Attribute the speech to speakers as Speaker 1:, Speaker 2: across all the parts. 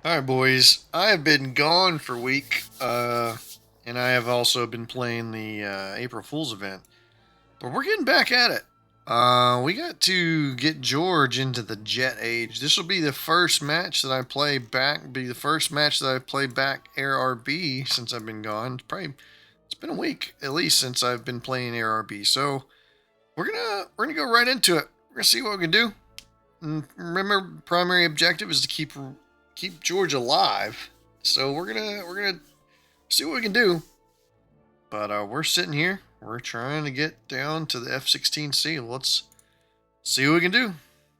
Speaker 1: All right, boys. I have been gone for a week, and I have also been playing the April Fool's event. But we're getting back at it. We got to get George into the Jet Age. This will be the first match that I play back. Be the first match that I play back ARB since I've been gone. It's been a week at least since I've been playing ARB. So we're gonna go right into it. We're gonna see what we can do. And remember, primary objective is to keep George alive. So we're gonna see what we can do. But we're sitting here. We're trying to get down to the F-16C. Let's see what we can do.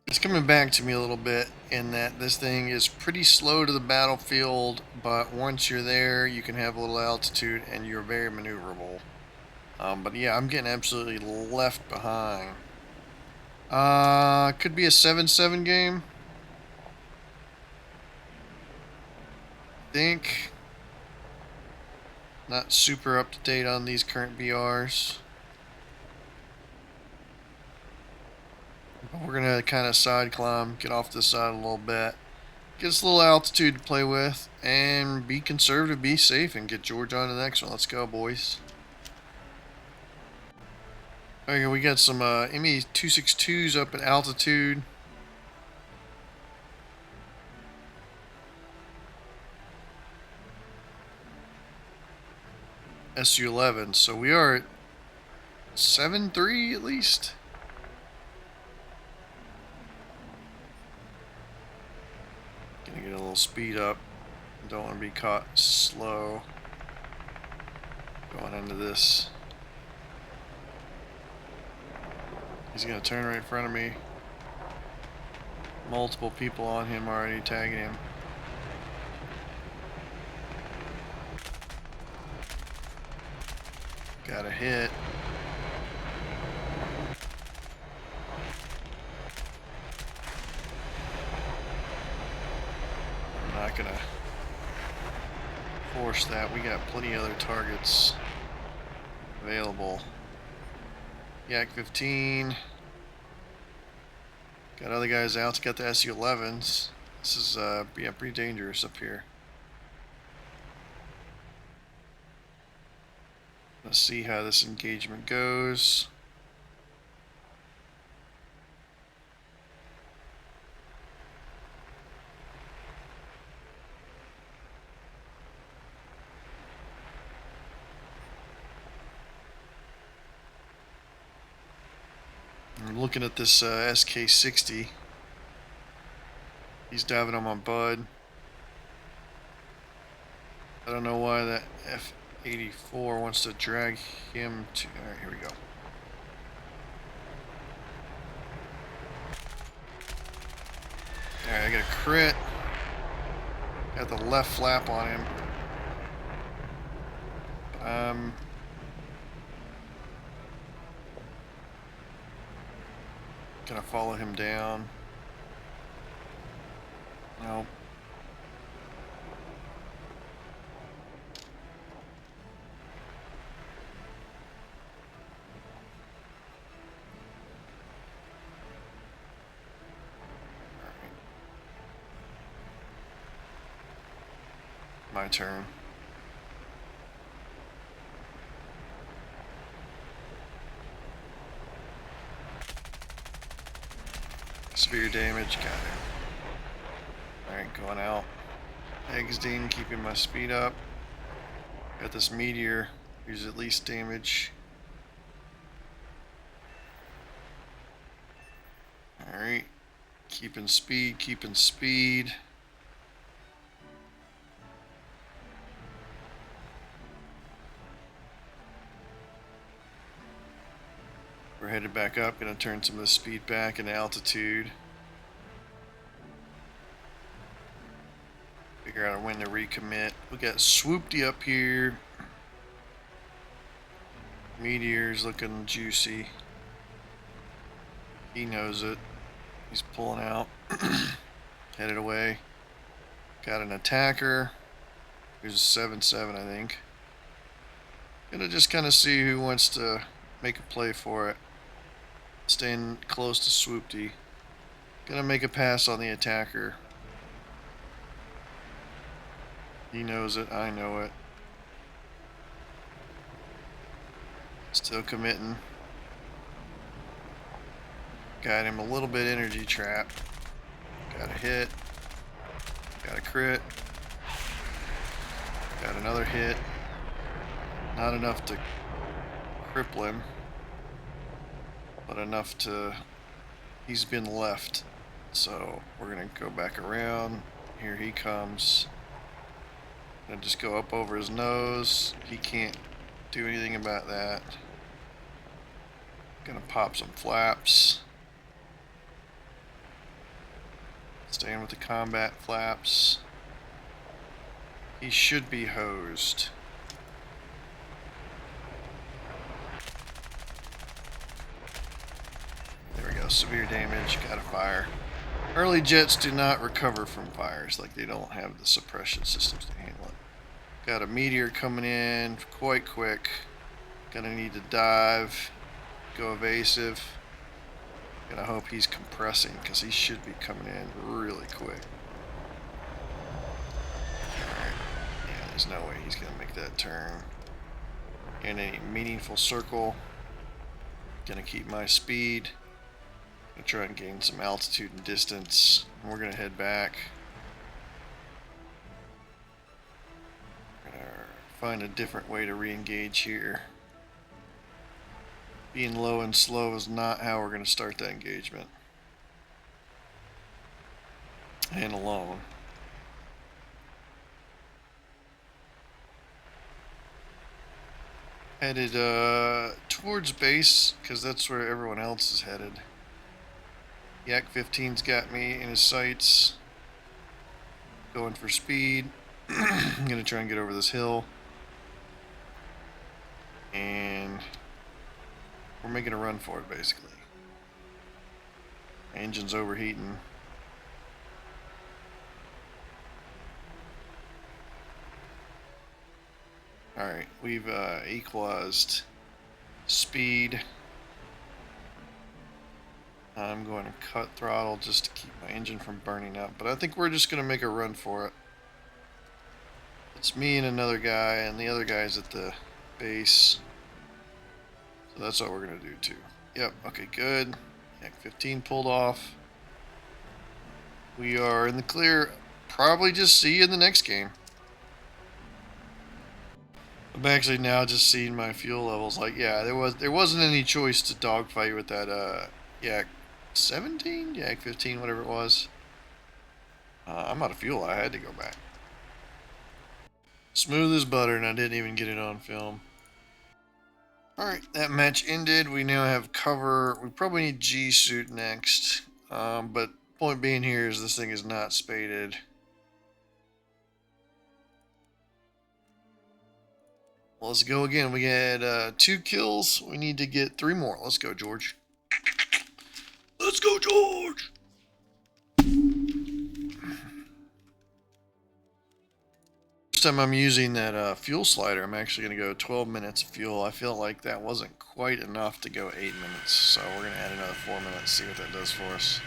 Speaker 1: It's coming back to me a little bit in that this thing is pretty slow to the battlefield, but once you're there, you can have a little altitude and you're very maneuverable. But yeah, I'm getting absolutely left behind. Could be a 7-7 game. Think. Not super up to date on these current BRs. But we're going to kind of side climb, get off the side a little bit, get us a little altitude to play with, and be conservative, be safe, and get George on to the next one. Let's go, boys. Okay, we got some ME-262s up at altitude. Su-11, so we are at 7-3 at least. Gonna get a little speed up. Don't want to be caught slow going into this. He's gonna turn right in front of me. Multiple people on him already tagging him. Got a hit. I'm not gonna force that. We got plenty of other targets available. Yak-15. Got other guys out. Got the Su-11s. This is yeah, pretty dangerous up here. Let's see how this engagement goes. I'm looking at this SK-60. He's diving on my bud. I don't know why that F-84 wants to drag him to... Alright, here we go. Alright, I got a crit. Got the left flap on him. Gonna follow him down. Nope. My turn. Severe damage, got him. Alright, going out. Exding, keeping my speed up. Got this meteor, who's at least damage. Alright. Keeping speed, keeping speed. We're headed back up, gonna turn some of the speed back into altitude. Figure out when to recommit. We got Swoopty up here. Meteor's looking juicy. He knows it. He's pulling out. Headed away. Got an attacker. Who's a 7-7, I think. Gonna just kind of see who wants to make a play for it. Staying close to Swoopty. Gonna make a pass on the attacker. He knows it. I know it. Still committing. Got him a little bit energy trap. Got a hit. Got a crit. Got another hit. Not enough to cripple him, but enough to... He's been left. So we're going to go back around. Here he comes. Gonna just go up over his nose. He can't do anything about that. Gonna pop some flaps. Staying with the combat flaps. He should be hosed. There we go. Severe damage. Got a fire. Early jets do not recover from fires. Like, they don't have the suppression systems to handle it. Got a meteor coming in quite quick. Gonna need to dive. Go evasive. Gonna hope he's compressing, because he should be coming in really quick. Alright. Yeah, there's no way he's gonna make that turn in a meaningful circle. Gonna keep my speed. Gonna try and gain some altitude and distance. And we're gonna head back. Gonna find a different way to re-engage here. Being low and slow is not how we're going to start that engagement. And alone. Headed towards base, because that's where everyone else is headed. Yak-15's got me in his sights. Going for speed. I'm going to try and get over this hill. And we're making a run for it, basically. Engine's overheating. Alright, we've equalized speed. I'm going to cut throttle just to keep my engine from burning up, but I think we're just going to make a run for it. It's me and another guy, and the other guy's at the base. So that's what we're going to do too. Yep, okay, good. Yak-15 pulled off. We are in the clear. Probably just see you in the next game. I'm actually now just seeing my fuel levels. Like, yeah, there wasn't any choice to dogfight with that Yak-17? Yak-15, whatever it was. I'm out of fuel. I had to go back. Smooth as butter, and I didn't even get it on film. Alright, that match ended. We now have cover. We probably need G-suit next. But point being here is this thing is not spaded. Well, let's go again. We had 2 kills. We need to get 3 more. Let's go, George. Let's go, George! First time I'm using that fuel slider, I'm actually going to go 12 minutes of fuel. I feel like that wasn't quite enough to go 8 minutes, so we're going to add another 4 minutes, see what that does for us.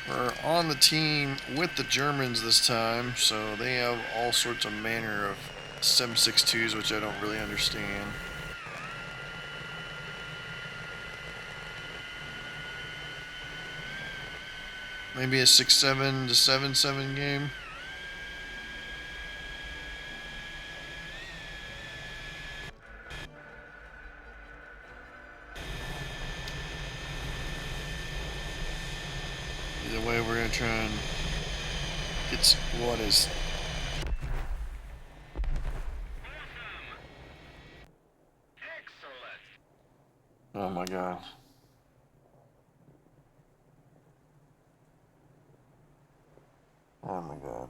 Speaker 1: We're on the team with the Germans this time, so they have all sorts of manner of 7.62s, which I don't really understand. Maybe a 6.7 to 7.7 game. Either way, we're gonna try and get what is. Oh my god. Oh my god.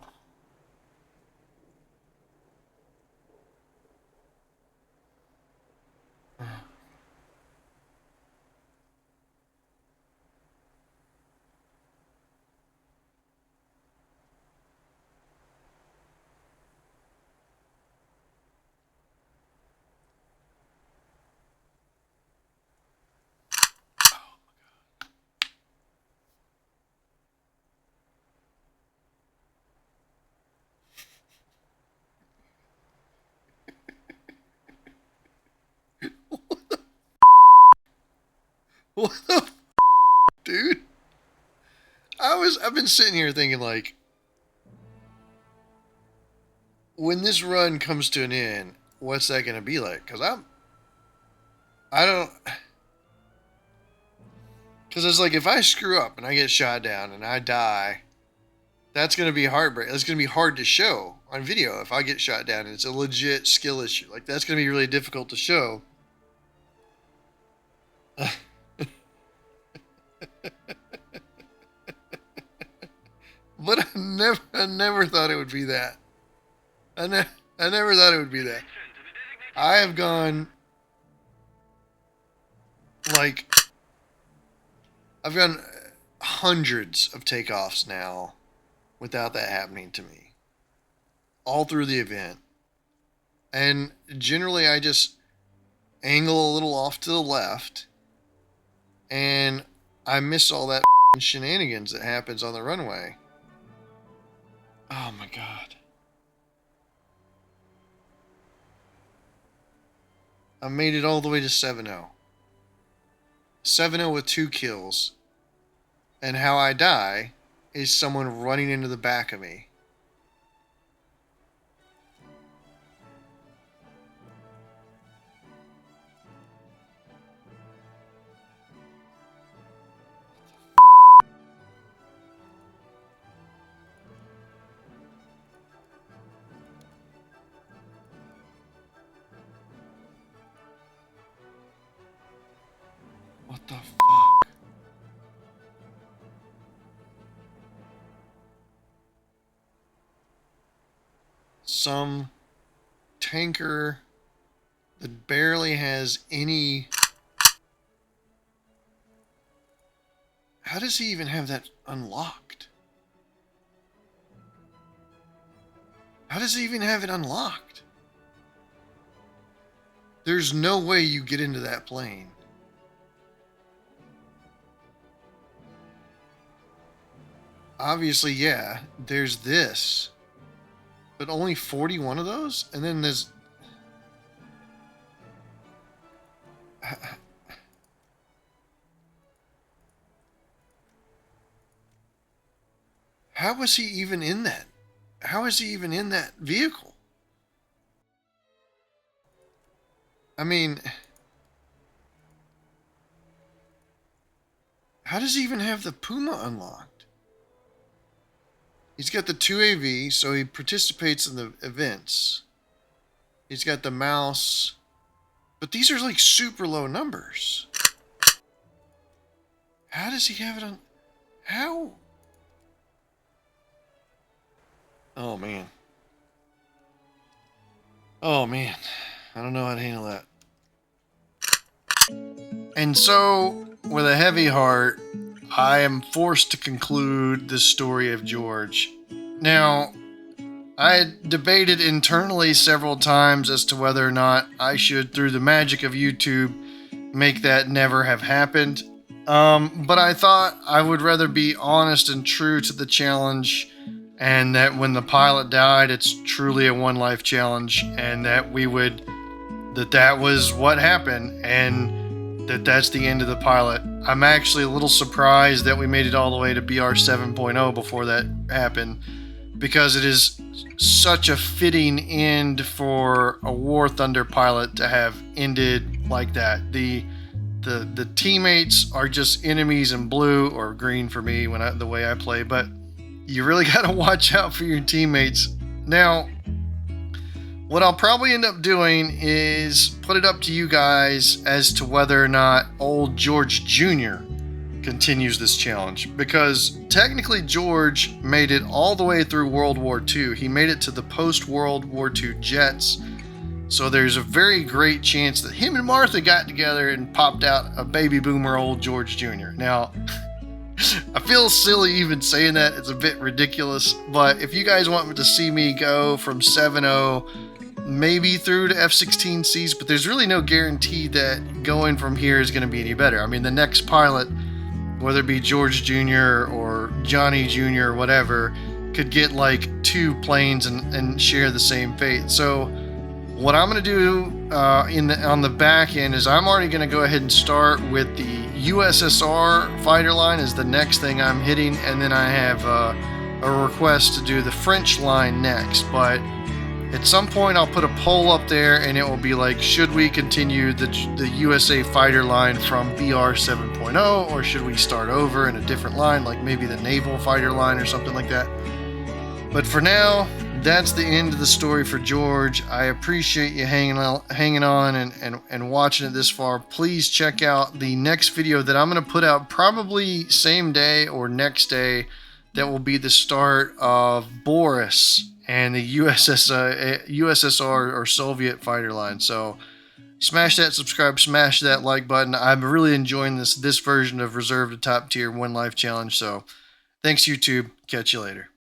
Speaker 1: What the dude? I've been sitting here thinking like, when this run comes to an end, what's that gonna be like? I don't, because it's like if I screw up and I get shot down and I die, that's gonna be heartbreaking. It's gonna be hard to show on video if I get shot down and it's a legit skill issue. Like that's gonna be really difficult to show. But I never thought it would be that. I, ne- I never thought it would be that. I have gone like I've gone hundreds of takeoffs now without that happening to me, all through the event. And generally, I just angle a little off to the left, and I miss all that shenanigans that happens on the runway. Oh my god. I made it all the way to 7-0. 7-0 with 2 kills. And how I die is someone running into the back of me. What the fuck? Some tanker that barely has any... How does he even have that unlocked? How does he even have it unlocked? There's no way you get into that plane. Obviously, yeah, there's this. But only 41 of those? And then there's... How was he even in that? How is he even in that vehicle? I mean... How does he even have the Puma unlocked? He's got the 2AV, so he participates in the events. He's got the mouse. But these are like super low numbers. How does he have it on... How? Oh, man. Oh, man. I don't know how to handle that. And so, with a heavy heart, I am forced to conclude the story of George. Now, I had debated internally several times as to whether or not I should, through the magic of YouTube, make that never have happened. But I thought I would rather be honest and true to the challenge, and that when the pilot died, it's truly a one life challenge, and that that was what happened, and that's the end of the pilot. I'm actually a little surprised that we made it all the way to BR 7.0 before that happened, because it is such a fitting end for a War Thunder pilot to have ended like that. The teammates are just enemies in blue or green for me the way I play, but you really got to watch out for your teammates. Now, what I'll probably end up doing is put it up to you guys as to whether or not old George Jr. continues this challenge, because technically George made it all the way through World War II. He made it to the post-World War II jets, so there's a very great chance that him and Martha got together and popped out a baby boomer old George Jr. Now, I feel silly even saying that. It's a bit ridiculous, but if you guys want to see me go from 7-0 maybe through to F-16Cs, but there's really no guarantee that going from here is going to be any better. I mean, the next pilot, whether it be George Jr. or Johnny Jr. or whatever, could get like 2 planes and share the same fate. So what I'm going to do on the back end is I'm already going to go ahead and start with the USSR fighter line is the next thing I'm hitting, and then I have a request to do the French line next. But at some point I'll put a poll up there, and it will be like, should we continue the USA fighter line from BR 7.0, or should we start over in a different line, like maybe the naval fighter line or something like that. But for now, that's the end of the story for George. I appreciate you hanging on and watching it this far. Please check out the next video that I'm going to put out probably same day or next day. That will be the start of Boris and the USSR or Soviet fighter line. So smash that subscribe, smash that like button. I'm really enjoying this version of Reserve to Top Tier One Life Challenge. So thanks, YouTube. Catch you later.